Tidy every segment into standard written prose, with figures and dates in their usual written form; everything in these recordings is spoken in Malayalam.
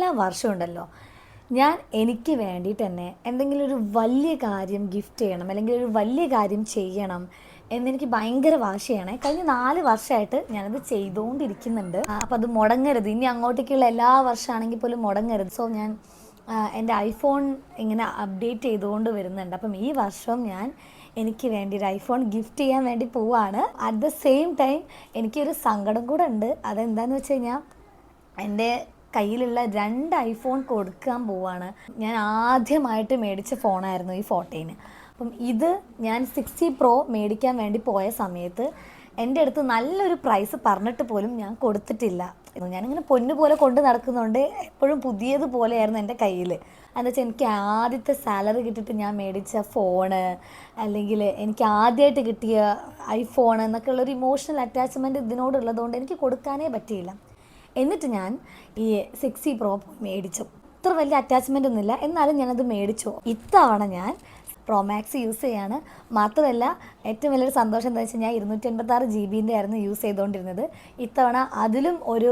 എല്ലാ വർഷവും ഉണ്ടല്ലോ ഞാൻ എനിക്ക് വേണ്ടിയിട്ട് തന്നെ എന്തെങ്കിലും ഒരു വലിയ കാര്യം ഗിഫ്റ്റ് ചെയ്യണം അല്ലെങ്കിൽ ഒരു വലിയ കാര്യം ചെയ്യണം എന്നെനിക്ക് ഭയങ്കര വാശിയാണ്. കഴിഞ്ഞ 4 വർഷമായിട്ട് ഞാനത് ചെയ്തുകൊണ്ടിരിക്കുന്നുണ്ട്. അപ്പോൾ അത് മുടങ്ങരുത്, ഇനി അങ്ങോട്ടേക്കുള്ള എല്ലാ വർഷമാണെങ്കിൽ പോലും മുടങ്ങരുത്. സോ ഞാൻ എൻ്റെ ഐഫോൺ ഇങ്ങനെ അപ്ഡേറ്റ് ചെയ്തുകൊണ്ട് വരുന്നുണ്ട്. അപ്പം ഈ വർഷം ഞാൻ എനിക്ക് വേണ്ടി ഒരു ഐഫോൺ ഗിഫ്റ്റ് ചെയ്യാൻ വേണ്ടി പോവാണ്. അറ്റ് ദ സെയിം ടൈം എനിക്കൊരു സങ്കടം കൂടെ ഉണ്ട്. അതെന്താണെന്ന് വെച്ച് കഴിഞ്ഞാൽ എൻ്റെ കയ്യിലുള്ള 2 ഐഫോൺ കൊടുക്കാൻ പോവാണ്. ഞാൻ ആദ്യമായിട്ട് മേടിച്ച ഫോണായിരുന്നു ഈ 14. അപ്പം ഇത് ഞാൻ 60 Pro മേടിക്കാൻ വേണ്ടി പോയ സമയത്ത് എൻ്റെ അടുത്ത് നല്ലൊരു പ്രൈസ് പറഞ്ഞിട്ട് പോലും ഞാൻ കൊടുത്തിട്ടില്ല. ഞാനിങ്ങനെ പൊന്നു പോലെ കൊണ്ട് നടക്കുന്നുണ്ട്, എപ്പോഴും പുതിയതുപോലെയായിരുന്നു എൻ്റെ കയ്യിൽ. എന്താ വെച്ചാൽ എനിക്ക് ആദ്യത്തെ സാലറി കിട്ടിയിട്ട് ഞാൻ മേടിച്ച ഫോണ്, അല്ലെങ്കിൽ എനിക്ക് ആദ്യമായിട്ട് കിട്ടിയ ഐഫോൺ എന്നൊക്കെ ഉള്ളൊരു ഇമോഷണൽ അറ്റാച്ച്മെൻറ്റ് ഇതിനോടുള്ളതുകൊണ്ട് എനിക്ക് കൊടുക്കാനേ പറ്റിയില്ല. എന്നിട്ട് ഞാൻ ഈ 60 Pro മേടിച്ചു. അത്ര വലിയ അറ്റാച്ച്മെൻ്റ് ഒന്നുമില്ല, എന്നാലും ഞാനത് മേടിച്ചു. ഇത്തവണ ഞാൻ പ്രോ മാക്സ് യൂസ് ചെയ്യാണ്. മാത്രമല്ല ഏറ്റവും വലിയൊരു സന്തോഷം എന്താ വെച്ചാൽ ഞാൻ 256 GB ആയിരുന്നു യൂസ് ചെയ്തുകൊണ്ടിരുന്നത്. ഇത്തവണ അതിലും ഒരു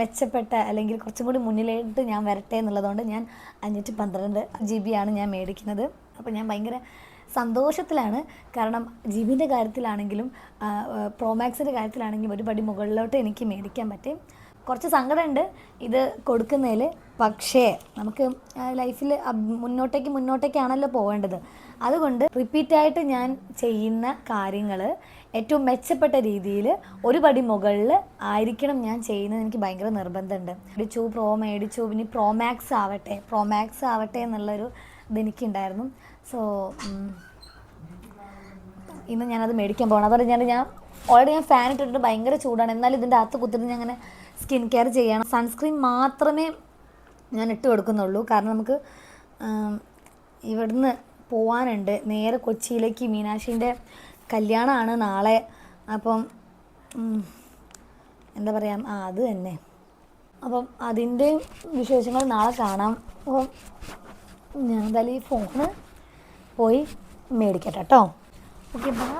മെച്ചപ്പെട്ട അല്ലെങ്കിൽ കുറച്ചും കൂടി മുന്നിലേക്ക് ഞാൻ വരട്ടെ എന്നുള്ളതുകൊണ്ട് ഞാൻ 512 GB ആണ് ഞാൻ മേടിക്കുന്നത്. അപ്പോൾ ഞാൻ ഭയങ്കര സന്തോഷത്തിലാണ്. കാരണം ജിബിൻ്റെ കാര്യത്തിലാണെങ്കിലും പ്രോ മാക്സിൻ്റെ കാര്യത്തിലാണെങ്കിലും ഒരു പടി മുകളിലോട്ട് എനിക്ക് മേടിക്കാൻ പറ്റും. കുറച്ച് സങ്കടമുണ്ട് ഇത് കൊടുക്കുന്നതിൽ. പക്ഷേ നമുക്ക് ലൈഫിൽ മുന്നോട്ടേക്കാണല്ലോ പോകേണ്ടത്. അതുകൊണ്ട് റിപ്പീറ്റായിട്ട് ഞാൻ ചെയ്യുന്ന കാര്യങ്ങൾ ഏറ്റവും മെച്ചപ്പെട്ട രീതിയിൽ ഒരു പടി മുകളിൽ ആയിരിക്കണം ഞാൻ ചെയ്യുന്നത്. എനിക്ക് ഭയങ്കര നിർബന്ധമുണ്ട്. മേടിച്ചു, മേടിച്ചു, പിന്നെ പ്രോ മാക്സ് ആവട്ടെ എന്നുള്ളൊരു ഇതെനിക്കുണ്ടായിരുന്നു. സോ ഇന്ന് ഞാനത് മേടിക്കാൻ പോകണം. അതുകൊണ്ട് ഞാൻ ഓൾറെഡി ഞാൻ ഫാൻ ഇട്ടിട്ട് ഭയങ്കര ചൂടാണ്. എന്നാലും ഇതിൻ്റെ അകത്ത് കുത്തിട്ട് ഞാൻ അങ്ങനെ സ്കിൻ കെയർ ചെയ്യണം. സൺസ്ക്രീൻ മാത്രമേ ഞാൻ ഇട്ട് കൊടുക്കുന്നുള്ളൂ. കാരണം നമുക്ക് ഇവിടുന്ന് പോകാനുണ്ട് നേരെ കൊച്ചിയിലേക്ക്. മീനാക്ഷീൻ്റെ കല്യാണമാണ് നാളെ. അപ്പം എന്താ പറയുക, അത് തന്നെ. അപ്പം അതിൻ്റെ വിശേഷങ്ങൾ നാളെ കാണാം. അപ്പം ഞാൻ എന്തായാലും ഈ ഫോണ് പോയി മേടിക്കട്ടെ കേട്ടോ. Okay, by.